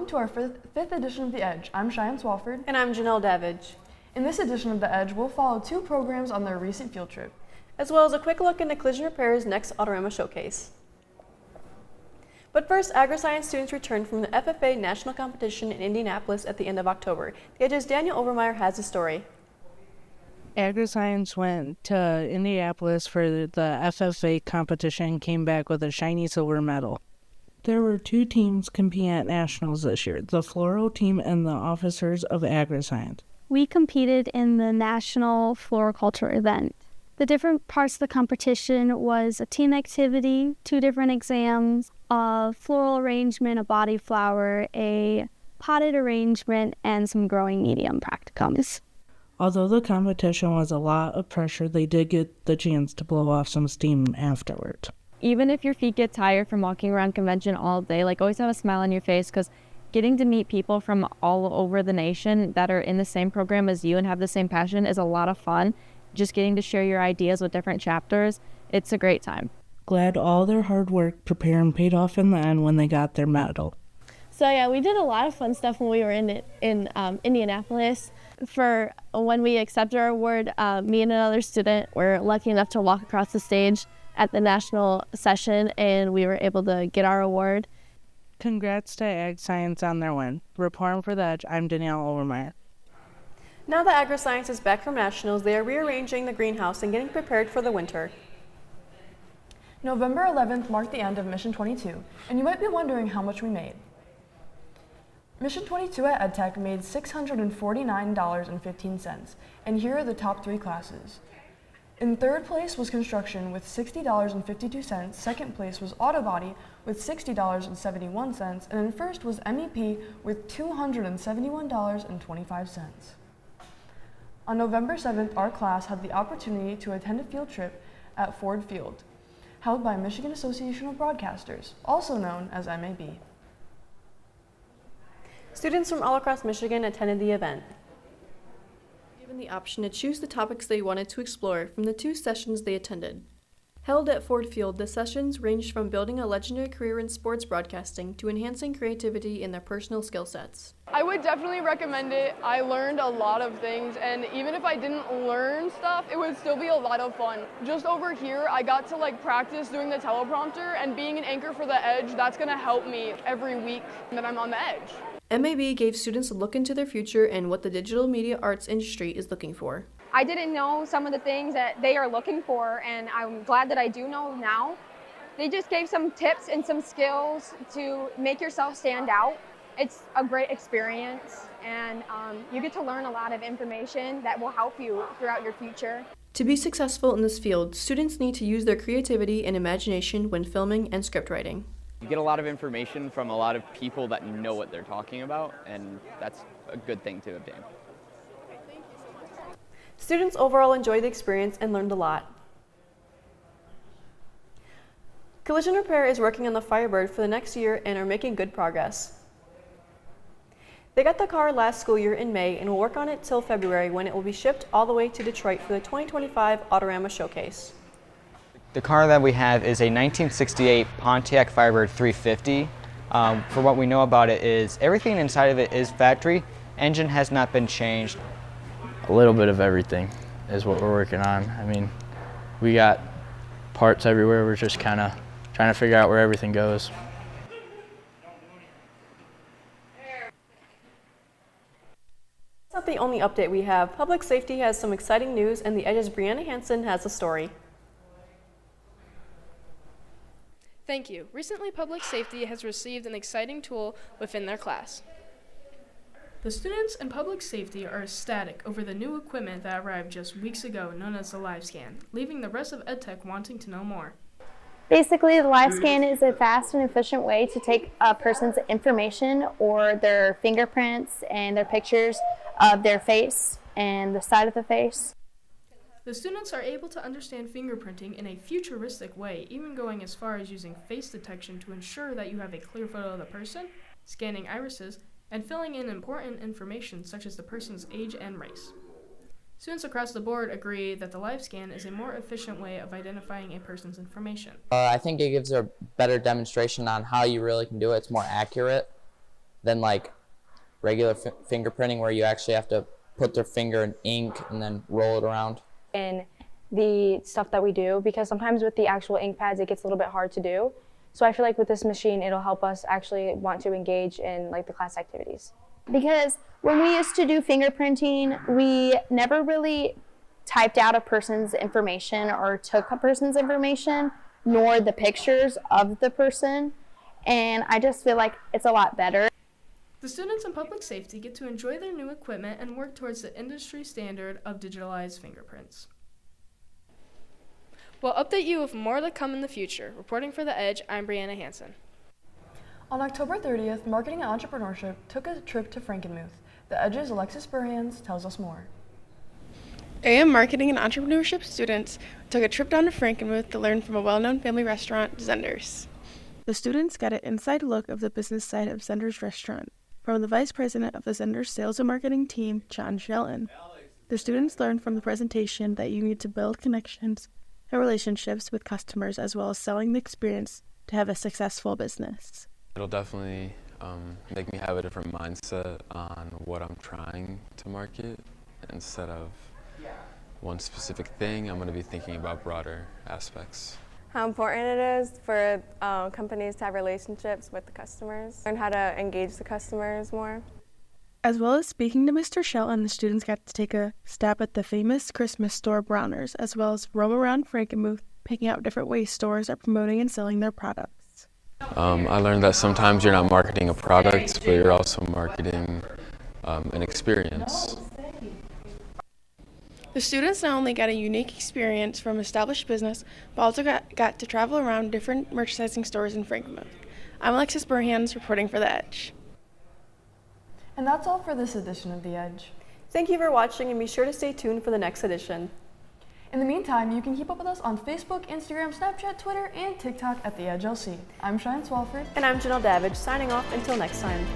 welcome to our fifth edition of The Edge. I'm Cheyenne Swafford. And I'm Janelle Davidge. In this edition of The Edge, we'll follow two programs on their recent field trip, as well as a quick look into Collision Repair's next Autorama showcase. But first, agri-science students returned from the FFA National Competition in Indianapolis at the end of October. The Edge's Daniel Overmeyer has the story. Agri-science went to Indianapolis for the FFA competition and came back with a shiny silver medal. There were two teams competing at nationals this year, the Floral Team and the Officers of Agri-science. We competed in the National Floriculture event. The different parts of the competition was a team activity, 2 different exams, a floral arrangement, a body flower, a potted arrangement, and some growing medium practicums. Although the competition was a lot of pressure, they did get the chance to blow off some steam afterward. Even if your feet get tired from walking around convention all day, always have a smile on your face, because getting to meet people from all over the nation that are in the same program as you and have the same passion is a lot of fun. Just getting to share your ideas with different chapters, it's a great time. Glad all their hard work preparing paid off in the end when they got their medal. So yeah, we did a lot of fun stuff when we were in Indianapolis. For when we accepted our award, me and another student were lucky enough to walk across the stage at the national session, and we were able to get our award. Congrats to Ag Science on their win. Reporting for The Edge, I'm Danielle Overmeyer. Now that agri-science is back from nationals, they are rearranging the greenhouse and getting prepared for the winter. November 11th marked the end of Mission 22, and you might be wondering how much we made. Mission 22 at EdTech made $649.15, and here are the top 3 classes. In third place was construction with $60.52, second place was auto body with $60.71, and in first was MEP with $271.25. On November 7th, our class had the opportunity to attend a field trip at Ford Field, held by Michigan Association of Broadcasters, also known as MAB. Students from all across Michigan attended the event. Given the option to choose the topics they wanted to explore from the 2 sessions they attended. Held at Ford Field, the sessions ranged from building a legendary career in sports broadcasting to enhancing creativity in their personal skill sets. I would definitely recommend it. I learned a lot of things, and even if I didn't learn stuff, it would still be a lot of fun. Just over here, I got to practice doing the teleprompter, and being an anchor for The Edge, that's gonna help me every week that I'm on The Edge. MAB gave students a look into their future and what the digital media arts industry is looking for. I didn't know some of the things that they are looking for, and I'm glad that I do know now. They just gave some tips and some skills to make yourself stand out. It's a great experience, and you get to learn a lot of information that will help you throughout your future. To be successful in this field, students need to use their creativity and imagination when filming and script writing. You get a lot of information from a lot of people that know what they're talking about, and that's a good thing to obtain. Students overall enjoyed the experience and learned a lot. Collision Repair is working on the Firebird for the next year and are making good progress. They got the car last school year in May and will work on it till February, when it will be shipped all the way to Detroit for the 2025 Autorama Showcase. The car that we have is a 1968 Pontiac Firebird 350. For what we know about it is everything inside of it is factory. Engine has not been changed. A little bit of everything is what we're working on. I mean, we got parts everywhere. We're just kind of trying to figure out where everything goes. That's not the only update we have. Public safety has some exciting news, and The Edge's Brianna Hansen has a story. Thank you. Recently, public safety has received an exciting tool within their class. The students in public safety are ecstatic over the new equipment that arrived just weeks ago, known as the LiveScan, leaving the rest of EdTech wanting to know more. Basically, the LiveScan is a fast and efficient way to take a person's information or their fingerprints and their pictures of their face and the side of the face. The students are able to understand fingerprinting in a futuristic way, even going as far as using face detection to ensure that you have a clear photo of the person, scanning irises, and filling in important information such as the person's age and race. Students across the board agree that the LiveScan is a more efficient way of identifying a person's information. I think it gives a better demonstration on how you really can do it. It's more accurate than like regular fingerprinting where you actually have to put their finger in ink and then roll it around. In the stuff that we do, because sometimes with the actual ink pads it gets a little bit hard to do. So I feel like with this machine it'll help us actually want to engage in like the class activities. Because when we used to do fingerprinting, we never really typed out a person's information or took a person's information, nor the pictures of the person. And I just feel like it's a lot better. The students in public safety get to enjoy their new equipment and work towards the industry standard of digitalized fingerprints. We'll update you with more to come in the future. Reporting for The Edge, I'm Brianna Hansen. On October 30th, Marketing Entrepreneurship took a trip to Frankenmuth. The Edge's Alexis Burhans tells us more. AM Marketing and Entrepreneurship students took a trip down to Frankenmuth to learn from a well-known family restaurant, Zehnder's. The students got an inside look of the business side of Zehnder's restaurant from the vice president of the Zehnder's sales and marketing team, John Shelton. The students learned from the presentation that you need to build connections and relationships with customers as well as selling the experience to have a successful business. It'll definitely make me have a different mindset on what I'm trying to market. Instead of one specific thing, I'm going to be thinking about broader aspects. How important it is for companies to have relationships with the customers, learn how to engage the customers more. As well as speaking to Mr. Shelton, the students got to take a stab at the famous Christmas store Browners, as well as roam around Frankenmuth, picking out different ways stores are promoting and selling their products. I learned that sometimes you're not marketing a product, but you're also marketing an experience. The students not only got a unique experience from established business, but also got to travel around different merchandising stores in Frankenmuth. I'm Alexis Burhans, reporting for The Edge. And that's all for this edition of The Edge. Thank you for watching, and be sure to stay tuned for the next edition. In the meantime, you can keep up with us on Facebook, Instagram, Snapchat, Twitter, and TikTok at The Edge LC. I'm Cheyenne Swalford. And I'm Janelle Davidge, signing off until next time.